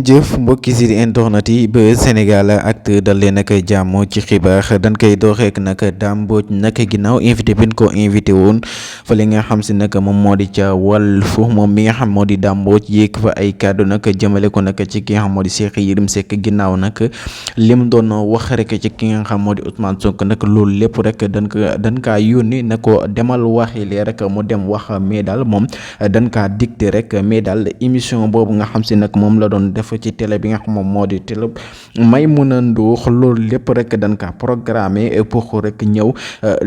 ngeen jëf mbokki si internet yi ba Sénégal Actu dal leen ak jàmm ci xibaar dañ koy dooxeek nag Dame Mbodj nag ginnaaw invité bi ñu ko invité woon fa li nga xam si nag moom moo di ca Walf moom mi nga xam moo di Dame Mbodj yéeg fa ay kàddu nag jëmale ko nag ci ki nga xam moo di Cheikh Yérim Seck ginnaaw nag lim doon wax rek ci ki nga xam moo di Ousmane Sonko nag loolu lépp rek dañ kaa yónni na ko demal waxi lee rek mu dem wax mais daal moom dañ kaa dicté rek mais daal émission boobu nga xam si nag moom la doon def ci télé bi nga xam moom moo di télé Maimouna Ndour loolu lépp rek dañ kaa programmé pour rek ñëw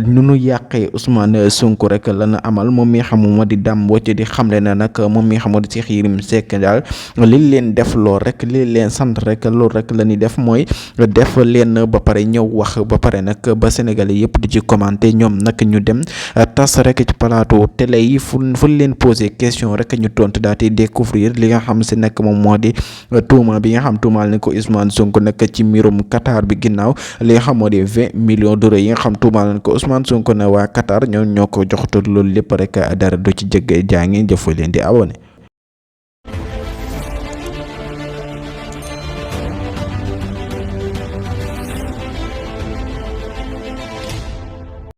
nu nu yàqee Ousmane Sonko rek lana amal moom mi nga xam moo di Dame Mbodj di xamle na nag moom mi nga xam moo di Cheikh Yérim Seck daal li leen def lool rek li leen sant rek loolu rek la ñuy def mooy def leen ba pare ñëw wax ba pare nag ba Sénégalais yëpp di ci commenter ñoom nag ñu dem tas rek ci plateau télé yi fu leen posé question rek ñu tontu daal di découvrir li nga xam si nag moom moo di tuuma bi nga xam tuumaal nañ ko Ousmane Sonko nag ci mbirum Qatar bi ginnaaw li nga xam moo di 20 millions d'euros yi nga xam tuumaal nañ ko Ousmane Sonko ne waa Qatar ñoo ko joxatul loolu lépp rek dara du ci jëgg jaa ngi jëf leen di abonné